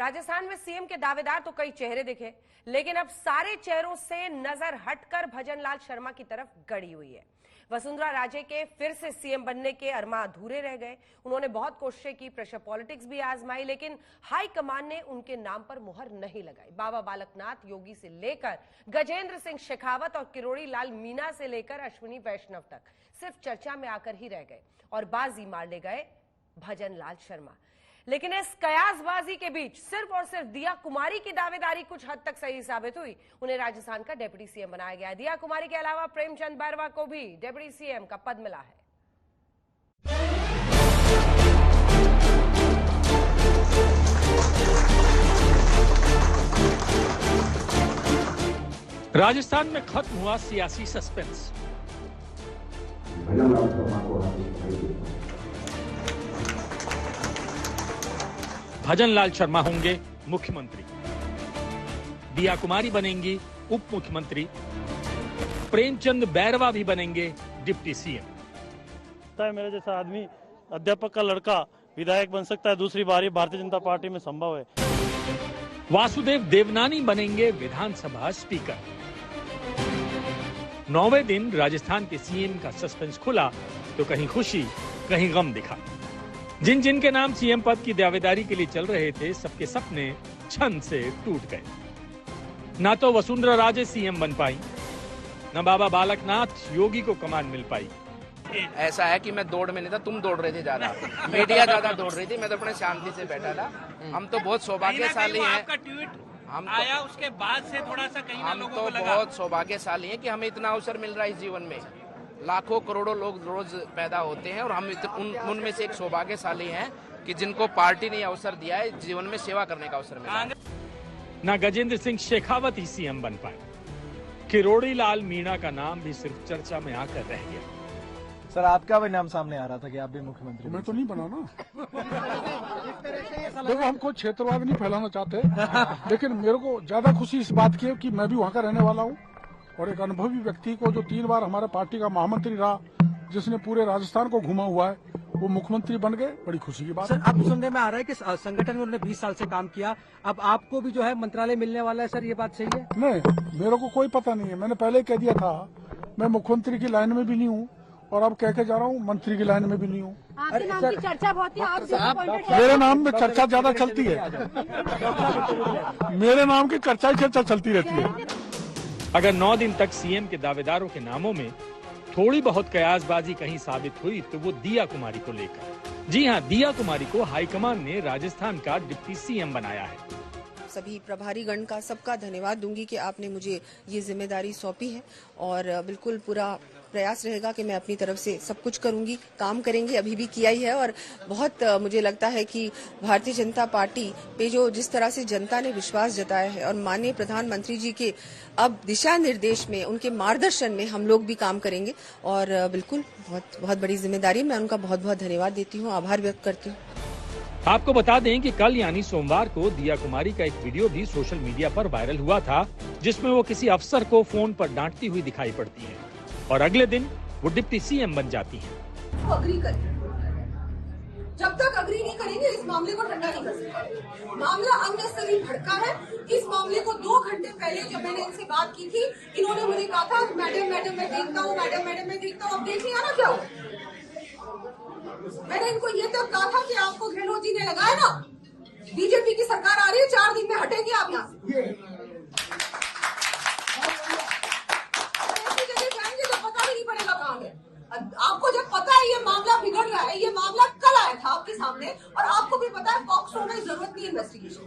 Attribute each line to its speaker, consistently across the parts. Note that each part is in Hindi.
Speaker 1: राजस्थान में सीएम के दावेदार तो कई चेहरे दिखे, लेकिन अब सारे चेहरों से नजर हटकर भजनलाल शर्मा की तरफ गड़ी हुई है। वसुंधरा राजे के फिर से सीएम बनने के अरमा अधूरे रह गए। उन्होंने बहुत कोशिशें की, प्रेशर पॉलिटिक्स भी आजमाई, लेकिन हाईकमान ने उनके नाम पर मुहर नहीं लगाई। बाबा बालकनाथ योगी से लेकर गजेंद्र सिंह शेखावत और किरोड़ी लाल मीणा से लेकर अश्विनी वैष्णव तक सिर्फ चर्चा में आकर ही रह गए और बाजी मार ले गए भजनलाल शर्मा। लेकिन इस कयासबाजी के बीच सिर्फ और सिर्फ दिया कुमारी की दावेदारी कुछ हद तक सही साबित हुई। उन्हें राजस्थान का डिप्टी सीएम बनाया गया। दिया कुमारी के अलावा प्रेमचंद बैरवा को भी डिप्टी सीएम का पद मिला है।
Speaker 2: राजस्थान में खत्म हुआ सियासी सस्पेंस। भजनलाल शर्मा होंगे मुख्यमंत्री, दिया कुमारी बनेंगी उप मुख्यमंत्री, प्रेमचंद बैरवा भी बनेंगे डिप्टी सीएम।
Speaker 3: मेरे जैसा आदमी, अध्यापक का लड़का विधायक बन सकता है, दूसरी बारी भारतीय जनता पार्टी में संभव है।
Speaker 2: वासुदेव देवनानी बनेंगे विधानसभा स्पीकर। 9वें दिन राजस्थान के सीएम का सस्पेंस खुला तो कहीं खुशी कहीं गम दिखा। जिन जिन के नाम सीएम पद की दावेदारी के लिए चल रहे थे, सबके सपने क्षण से टूट गए। ना तो वसुंधरा राजे सीएम बन पाई, न बाबा बालकनाथ योगी को कमान मिल पाई।
Speaker 4: ऐसा है कि मैं दौड़ में नहीं था, तुम दौड़ रहे थे ज्यादा, मीडिया ज्यादा दौड़ रही थी, मैं तो अपने शांति से बैठा था। हम तो बहुत सौभाग्यशाली हैं, हम आया उसके बाद से थोड़ा सा कहीं हम तो बहुत सौभाग्यशाली हैं कि हमें इतना अवसर मिल रहा है इस जीवन में। लाखों करोड़ों लोग रोज पैदा होते हैं और हम उनमें से एक सौभाग्यशाली हैं कि जिनको पार्टी ने अवसर दिया है जीवन में सेवा करने का अवसर मिला।
Speaker 2: ना गजेंद्र सिंह शेखावत ही सीएम बन पाए, किरोड़ी लाल मीणा का नाम भी सिर्फ चर्चा में आकर रह गया।
Speaker 5: सर, आपका भी नाम सामने आ रहा था कि आप भी मुख्यमंत्री।
Speaker 6: मैं तो नहीं बना ना। देखो, हम कोई क्षेत्रवाद नहीं फैलाना चाहते, लेकिन मेरे को ज्यादा खुशी इस बात की है कि मैं भी वहाँ का रहने वाला हूँ और एक अनुभवी व्यक्ति को, जो 3 बार हमारे पार्टी का महामंत्री रहा, जिसने पूरे राजस्थान को घुमा हुआ है, वो मुख्यमंत्री बन गए। बड़ी खुशी की बात।
Speaker 7: सर, अब सुनने में आ रहा है कि संगठन में उन्होंने 20 साल से काम किया, अब आपको भी जो है मंत्रालय मिलने वाला है। सर, ये बात सही है?
Speaker 6: नहीं, मेरे को कोई पता नहीं है। मैंने पहले कह दिया था, मैं मुख्यमंत्री की लाइन में भी नहीं हूँ और अब कह के जा रहा हूँ मंत्री की लाइन में भी नहीं हूँ।
Speaker 8: आपके नाम की चर्चा बहुत ही,
Speaker 6: मेरे नाम में चर्चा ज्यादा चलती है। मेरे नाम की चर्चा ही चर्चा चलती रहती है।
Speaker 2: अगर 9 दिन तक सीएम के दावेदारों के नामों में थोड़ी बहुत कयासबाजी कहीं साबित हुई तो वो दिया कुमारी को लेकर। जी हां, दिया कुमारी को हाईकमान ने राजस्थान का डिप्टी सीएम बनाया है।
Speaker 9: सभी प्रभारी गण का सबका धन्यवाद दूंगी कि आपने मुझे ये जिम्मेदारी सौंपी है और बिल्कुल पूरा प्रयास रहेगा कि मैं अपनी तरफ से सब कुछ करूंगी, काम करेंगे, अभी भी किया ही है। और बहुत मुझे लगता है कि भारतीय जनता पार्टी पे जो जिस तरह से जनता ने विश्वास जताया है और माननीय प्रधानमंत्री जी के अब दिशा निर्देश में, उनके मार्गदर्शन में हम लोग भी काम करेंगे और बिल्कुल बहुत बहुत बड़ी जिम्मेदारी। मैं उनका बहुत बहुत धन्यवाद देती हूँ, आभार व्यक्त करती हूँ।
Speaker 2: आपको बता दें कि कल यानी सोमवार को दिया कुमारी का एक वीडियो भी सोशल मीडिया पर वायरल हुआ था, जिसमें वो किसी अफसर को फोन पर डांटती हुई दिखाई पड़ती हैं और अगले दिन वो डिप्टी सीएम बन जाती हैं।
Speaker 10: अग्री करें, जब तक अग्री नहीं करेंगे इस मामले को ठंडा नहीं कर सकते। मामला अननेसेसरी भड़का है। इस मामले को 2 घंटे पहले जब मैंने इनसे बात की थी, इन्होंने मुझे कहा था मैडम मैं देखता हूँ, मैडम मैं देखता हूँ। अब देख लिया ना क्या हो। मैंने इनको ये तब कहा था कि आपको गहलोत जी ने लगाया ना, बीजेपी की सरकार आ रही है, 4 दिन में हटेंगे आप यहाँ से। ऐसी जगह जाएंगे तो पता भी नहीं पड़ेगा कहाँ गए। आपको जब पता है ये मामला बिगड़ रहा है, ये मामला कल आया था आपके सामने और आपको भी पता है पॉक्सो में जरूरत नहीं investigation.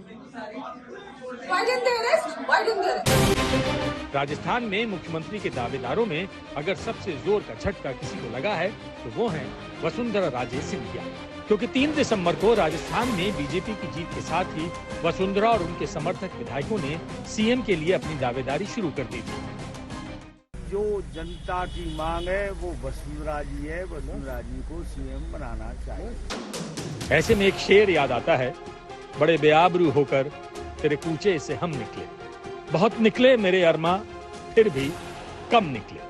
Speaker 10: Why didn't they arrest? Why didn't they arrest?
Speaker 2: Rajasthan में मुख्यमंत्री के दावेदारों में अगर सबसे जोर का झटका किसी को लगा है तो वो है वसुंधरा राजे सिंधिया, क्योंकि 3 दिसंबर को राजस्थान में बीजेपी की जीत के साथ ही वसुंधरा और उनके समर्थक विधायकों ने सीएम के लिए अपनी दावेदारी शुरू कर दी थी।
Speaker 11: जो जनता की मांग है वो वसुंधरा जी है, वसुंधरा जी को सीएम बनाना चाहिए।
Speaker 2: ऐसे में एक शेर याद आता है, बड़े बेआबरू होकर तेरे कूचे से हम निकले, बहुत निकले मेरे अरमा फिर भी कम निकले।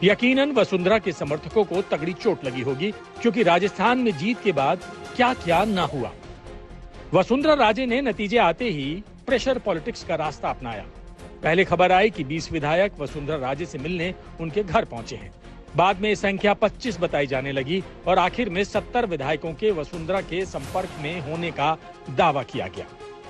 Speaker 2: यकीनन वसुंधरा के समर्थकों को तगड़ी चोट लगी होगी, क्योंकि राजस्थान में जीत के बाद क्या क्या ना हुआ। वसुंधरा राजे ने नतीजे आते ही प्रेशर पॉलिटिक्स का रास्ता अपनाया। पहले खबर आई कि 20 विधायक वसुंधरा राजे से मिलने उनके घर पहुंचे हैं। बाद में संख्या 25 बताई जाने लगी और आखिर में 70 विधायकों के वसुंधरा के संपर्क में होने का दावा किया गया।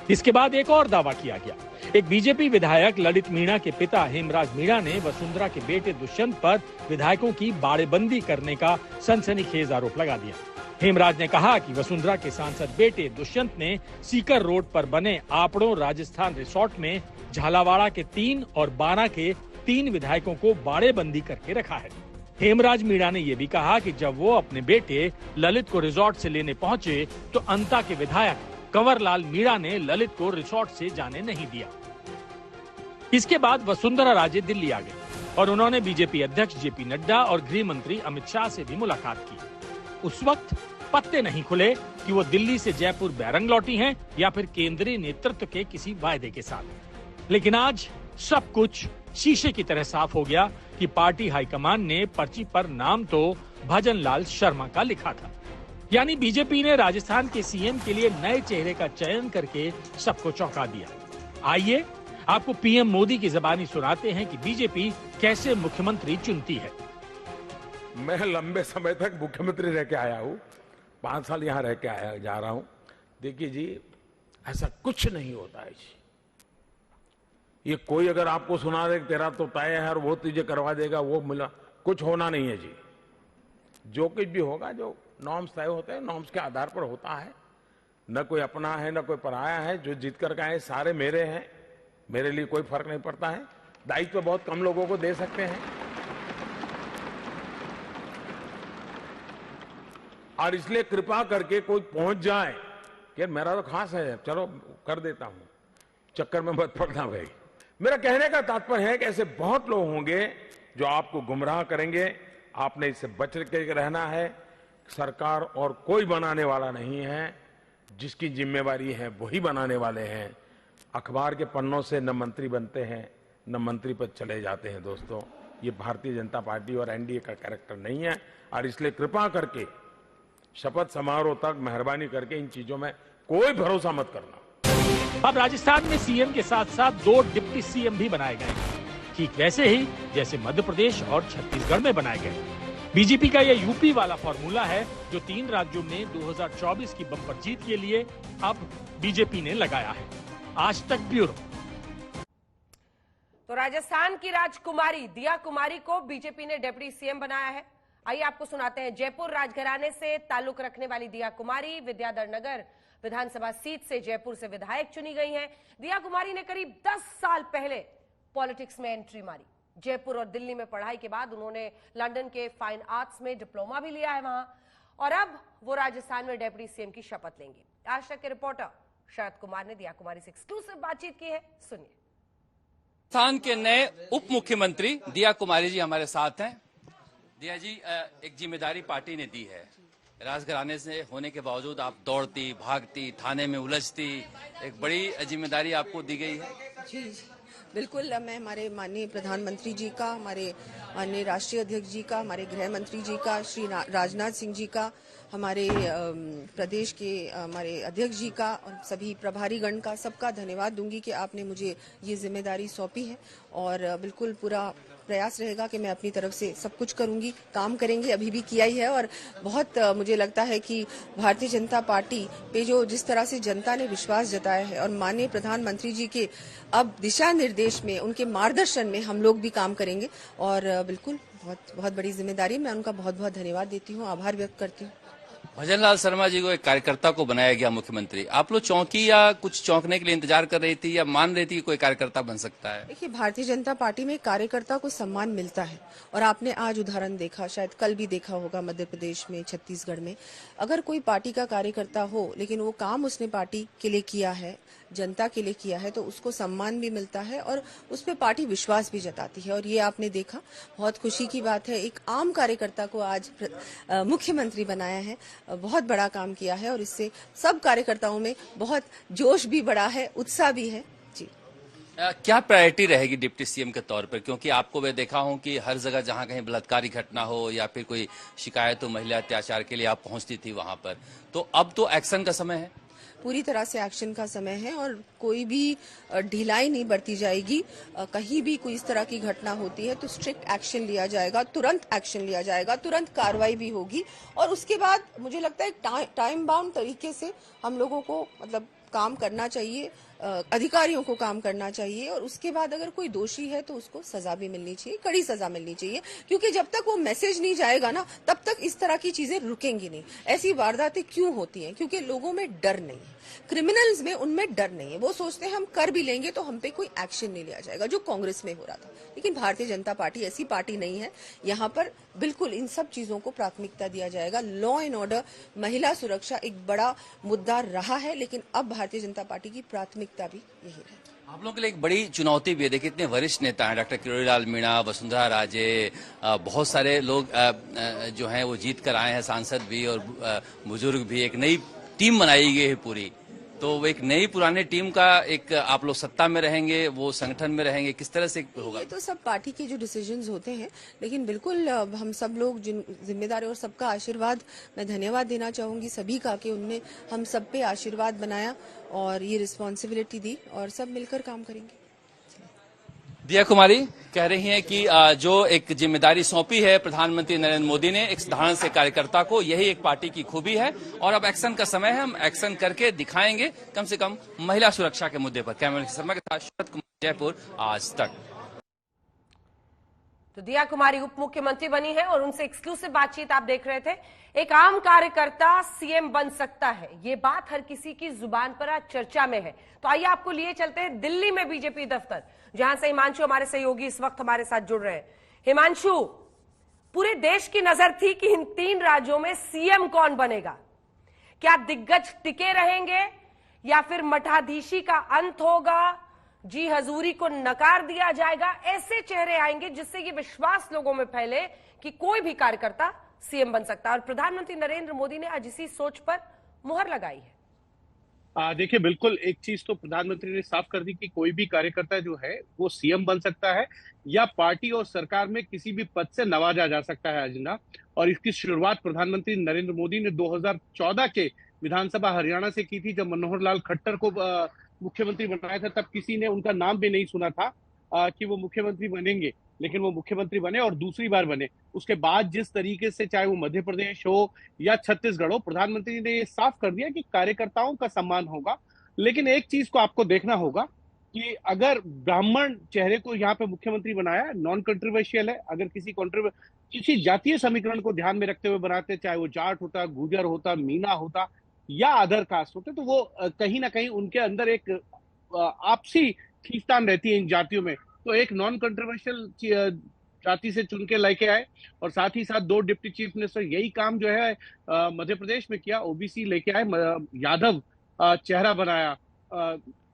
Speaker 2: इसके बाद एक और दावा किया गया। एक बीजेपी विधायक ललित मीणा के पिता हेमराज मीणा ने वसुंधरा के बेटे दुष्यंत पर विधायकों की बाड़ेबंदी करने का सनसनीखेज आरोप लगा दिया। हेमराज ने कहा कि वसुंधरा के सांसद बेटे दुष्यंत ने सीकर रोड पर बने आपड़ो राजस्थान रिसोर्ट में झालावाड़ा के 3 और बारां के 3 विधायकों को बाड़ेबंदी करके रखा है। हेमराज मीणा ने यह भी कहा कि जब वो अपने बेटे ललित को रिसोर्ट से लेने पहुंचे तो अंता के विधायक कंवरलाल मीणा ने ललित को रिसोर्ट से जाने नहीं दिया। इसके बाद वसुंधरा राजे दिल्ली आ गई और उन्होंने बीजेपी अध्यक्ष जेपी नड्डा और गृह मंत्री अमित शाह से भी मुलाकात की। उस वक्त पत्ते नहीं खुले कि वो दिल्ली से जयपुर बैरंग लौटी हैं या फिर केंद्रीय नेतृत्व के किसी वायदे के साथ। लेकिन आज सब कुछ शीशे की तरह साफ हो गया कि पार्टी हाईकमान ने पर्ची पर नाम तो भजनलाल शर्मा का लिखा था। यानी बीजेपी ने राजस्थान के सीएम के लिए नए चेहरे का चयन करके सबको चौंका दिया। आइए आपको पीएम मोदी की ज़बानी सुनाते हैं कि बीजेपी कैसे मुख्यमंत्री चुनती है।
Speaker 12: मैं लंबे समय तक मुख्यमंत्री रह के आया हूँ, 5 साल यहाँ रह के आया जा रहा हूँ। देखिए जी, ऐसा कुछ नहीं होता है जी। ये कोई अगर आपको सुना दे तेरा तो तय है और वो तुझे करवा देगा, वो मिला, कुछ होना नहीं है जी। जो कुछ भी होगा, जो नॉर्म्स तय होते हैं, नॉर्म्स के आधार पर होता है। न कोई अपना है न कोई पराया है। जो जीत कर आए सारे मेरे हैं, मेरे लिए कोई फर्क नहीं पड़ता है। दायित्व बहुत कम लोगों को दे सकते हैं और इसलिए कृपा करके कोई पहुंच जाए कि मेरा तो खास है, चलो कर देता हूं, चक्कर में मत पड़ना भाई। मेरा कहने का तात्पर्य है कि ऐसे बहुत लोग होंगे जो आपको गुमराह करेंगे। आपने इससे बच के रहना है। सरकार और कोई बनाने वाला नहीं है, जिसकी जिम्मेवारी है वही बनाने वाले हैं। अखबार के पन्नों से न मंत्री बनते हैं न मंत्री पद चले जाते हैं। दोस्तों, ये भारतीय जनता पार्टी और एनडीए का कैरेक्टर नहीं है और इसलिए कृपा करके शपथ समारोह तक मेहरबानी करके इन चीजों में कोई भरोसा मत करना।
Speaker 2: अब राजस्थान में सीएम के साथ साथ 2 डिप्टी सीएम भी बनाए गए, ठीक वैसे ही जैसे मध्य प्रदेश और छत्तीसगढ़ में बनाए गए। बीजेपी का यह यूपी वाला फॉर्मूला है जो 3 राज्यों में 2024 की बम्पर जीत के लिए अब बीजेपी ने लगाया है। आज तक ब्यूरो।
Speaker 1: तो राजस्थान की राजकुमारी दिया कुमारी को बीजेपी ने डिप्टी सीएम बनाया है। आइए आपको सुनाते हैं। जयपुर राजघराने से ताल्लुक रखने वाली दिया कुमारी विद्याधर नगर विधानसभा सीट से जयपुर से विधायक चुनी गई हैं। दिया कुमारी ने करीब 10 साल पहले पॉलिटिक्स में एंट्री मारी। जयपुर और दिल्ली में पढ़ाई के बाद उन्होंने लंदन के फाइन आर्ट्स में डिप्लोमा भी लिया है वहां, और अब वो राजस्थान में डिप्टी सीएम की शपथ लेंगे। आज तक के रिपोर्टर शरद कुमार ने दिया कुमारी से एक्सक्लूसिव बातचीत की है, सुनिए।
Speaker 13: राजस्थान के नए उप मुख्यमंत्री दिया कुमारी जी हमारे साथ हैं। दिया जी, एक जिम्मेदारी पार्टी ने दी है। राजघराने से होने के बावजूद आप दौड़ती भागती, थाने में उलझती, एक बड़ी जिम्मेदारी आपको दी गई है।
Speaker 9: जी बिल्कुल, मैं हमारे माननीय प्रधानमंत्री जी का, हमारे माननीय राष्ट्रीय अध्यक्ष जी का, हमारे गृह मंत्री जी का, श्री राजनाथ सिंह जी का, हमारे प्रदेश के हमारे अध्यक्ष जी का और सभी प्रभारीगण का सबका धन्यवाद दूंगी कि आपने मुझे ये जिम्मेदारी सौंपी है। और बिल्कुल पूरा प्रयास रहेगा कि मैं अपनी तरफ से सब कुछ करूंगी, काम करेंगे, अभी भी किया ही है। और बहुत मुझे लगता है कि भारतीय जनता पार्टी पे जो जिस तरह से जनता ने विश्वास जताया है और माननीय प्रधानमंत्री जी के अब दिशा निर्देश में, उनके मार्गदर्शन में हम लोग भी काम करेंगे। और बिल्कुल बहुत बहुत बड़ी जिम्मेदारी, मैं उनका बहुत बहुत धन्यवाद देती हूँ, आभार व्यक्त करती हूँ।
Speaker 13: भजनलाल शर्मा जी को एक कार्यकर्ता को बनाया गया मुख्यमंत्री। आप लोग चौंकी या कुछ चौंकने के लिए इंतजार कर रही थी या मान रही थी कि कोई कार्यकर्ता बन सकता है?
Speaker 9: देखिए, भारतीय जनता पार्टी में कार्यकर्ता को सम्मान मिलता है और आपने आज उदाहरण देखा, शायद कल भी देखा होगा मध्य प्रदेश में, छत्तीसगढ़ में। अगर कोई पार्टी का कार्यकर्ता हो लेकिन वो काम उसने पार्टी के लिए किया है, जनता के लिए किया है, तो उसको सम्मान भी मिलता है और उस पर पार्टी विश्वास भी जताती है। और ये आपने देखा, बहुत खुशी की बात है, एक आम कार्यकर्ता को आज मुख्यमंत्री बनाया है। बहुत बड़ा काम किया है और इससे सब कार्यकर्ताओं में बहुत जोश भी बढ़ा है, उत्साह भी है। जी,
Speaker 13: क्या प्रायोरिटी रहेगी डिप्टी सीएम के तौर पर? क्योंकि आपको मैं देखा हूं कि हर जगह जहां कहीं बलात्कारी घटना हो या फिर कोई शिकायत हो महिला अत्याचार के लिए आप पहुंचती थी वहां पर, तो अब तो एक्शन का समय है।
Speaker 9: पूरी तरह से एक्शन का समय है और कोई भी ढिलाई नहीं बरती जाएगी। कहीं भी कोई इस तरह की घटना होती है तो स्ट्रिक्ट एक्शन लिया जाएगा, तुरंत एक्शन लिया जाएगा, तुरंत कार्रवाई भी होगी। और उसके बाद मुझे लगता है टाइम बाउंड तरीके से हम लोगों को मतलब काम करना चाहिए, अधिकारियों को काम करना चाहिए और उसके बाद अगर कोई दोषी है तो उसको सजा भी मिलनी चाहिए, कड़ी सजा मिलनी चाहिए। क्योंकि जब तक वो मैसेज नहीं जाएगा ना तब तक इस तरह की चीजें रुकेंगी नहीं। ऐसी वारदातें क्यों होती हैं? क्योंकि लोगों में डर नहीं है, क्रिमिनल्स में उनमें डर नहीं है। वो सोचते हैं हम कर भी लेंगे तो हम पे कोई एक्शन नहीं लिया जाएगा, जो कांग्रेस में हो रहा था। लेकिन भारतीय जनता पार्टी ऐसी पार्टी नहीं है। यहाँ पर बिल्कुल इन सब चीजों को प्राथमिकता दिया जाएगा। लॉ एंड ऑर्डर, महिला सुरक्षा एक बड़ा मुद्दा रहा है, लेकिन अब भारतीय जनता पार्टी की प्राथमिकता भी यही है।
Speaker 13: आप लोगों के लिए एक बड़ी चुनौती भी है। देखिए, इतने वरिष्ठ नेता हैं, डॉक्टर किरोड़ीलाल मीणा, वसुंधरा राजे, बहुत सारे लोग जो हैं वो जीत कर आए हैं, सांसद भी और बुजुर्ग भी। एक नई टीम बनाई गई है पूरी, तो वो एक नई पुराने टीम का एक आप लोग सत्ता में रहेंगे, वो संगठन में रहेंगे, किस तरह से होगा?
Speaker 9: ये तो सब पार्टी के जो डिसीजंस होते हैं, लेकिन बिल्कुल हम सब लोग जिन जिम्मेदार और सबका आशीर्वाद, मैं धन्यवाद देना चाहूंगी सभी का कि उनने हम सब पे आशीर्वाद बनाया और ये रिस्पॉन्सिबिलिटी दी और सब मिलकर काम करेंगे।
Speaker 13: दिया कुमारी कह रही हैं कि जो एक जिम्मेदारी सौंपी है प्रधानमंत्री नरेंद्र मोदी ने एक साधारण से कार्यकर्ता को, यही एक पार्टी की खूबी है और अब एक्शन का समय है। हम एक्शन करके दिखाएंगे, कम से कम महिला सुरक्षा के मुद्दे पर। कैमरा शर्मा के साथ शरद कुमार, जयपुर, आज तक।
Speaker 1: तो दिया कुमारी उप मुख्यमंत्री बनी है और उनसे एक्सक्लूसिव बातचीत आप देख रहे थे। एक आम कार्यकर्ता सीएम बन सकता है, ये बात हर किसी की जुबान पर आज चर्चा में है। तो आइए आपको लिए चलते हैं दिल्ली में बीजेपी दफ्तर, जहां से हिमांशु हमारे सहयोगी इस वक्त हमारे साथ जुड़ रहे हैं। हिमांशु, पूरे देश की नजर थी कि इन 3 राज्यों में सीएम कौन बनेगा। क्या दिग्गज टिके रहेंगे या फिर मठाधीशी का अंत होगा, जी हजूरी को नकार दिया जाएगा? ऐसे चेहरे आएंगे जिससे ये विश्वास लोगों में फैले कि कोई भी कार्यकर्ता सीएम बन सकता है। और प्रधानमंत्री नरेंद्र मोदी ने आज इसी सोच पर मुहर लगाई है।
Speaker 14: देखिए, बिल्कुल एक चीज तो प्रधानमंत्री ने साफ कर दी कि कोई भी कार्यकर्ता जो है वो सीएम बन सकता है या पार्टी और सरकार में किसी भी पद से नवाजा जा सकता है अजिंदा। और इसकी शुरुआत प्रधानमंत्री नरेंद्र मोदी ने 2014 के विधानसभा हरियाणा से की थी, जब मनोहर लाल खट्टर को मुख्यमंत्री बनाया था। तब किसी ने उनका नाम भी नहीं सुना था कि वो मुख्यमंत्री बनेंगे, लेकिन वो मुख्यमंत्री बने और दूसरी बार बने। उसके बाद जिस तरीके से, चाहे वो मध्य प्रदेश हो या छत्तीसगढ़ हो, प्रधानमंत्री ने ये साफ कर दिया कि कार्यकर्ताओं का सम्मान होगा। लेकिन एक चीज को आपको देखना होगा कि अगर ब्राह्मण चेहरे को यहाँ पे मुख्यमंत्री बनाया, नॉन कंट्रोवर्शियल है। अगर किसी जातीय समीकरण को ध्यान में रखते हुए बनाते, चाहे वो जाट होता, गुर्जर होता, मीना होता या अदर कास्ट होते, तो वो कहीं ना कहीं उनके अंदर एक आपसी खींचतान रहती है इन जातियों में। तो एक नॉन कंट्रोवर्शियल जाति से चुन के लेके आए और साथ ही साथ 2 डिप्टी चीफ मिनिस्टर। यही काम जो है मध्य प्रदेश में किया, ओबीसी लेके आए, यादव चेहरा बनाया,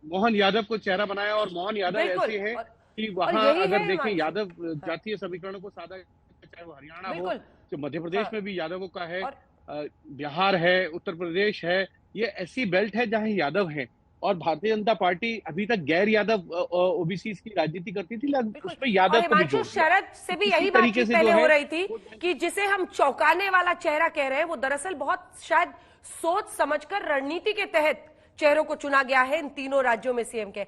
Speaker 14: मोहन यादव को चेहरा बनाया। और मोहन यादव ऐसे हैं कि वहां अगर देखें यादव जातीय समीकरणों को साधा, चाहे वो हरियाणा हो, जो मध्य प्रदेश में भी यादवों का है, बिहार है, उत्तर प्रदेश है, ये ऐसी बेल्ट है जहां यादव है। और भारतीय जनता पार्टी अभी तक गैर यादव ओबीसी की राजनीति करती थी, उसमें यादव को भी जोड़ दिया।
Speaker 1: शरद से भी यही बात पहले हो रही थी कि जिसे हम चौंकाने वाला चेहरा कह रहे हैं, वो दरअसल बहुत शायद सोच समझकर रणनीति के तहत चेहरों को चुना गया है इन तीनों राज्यों में सीएम के।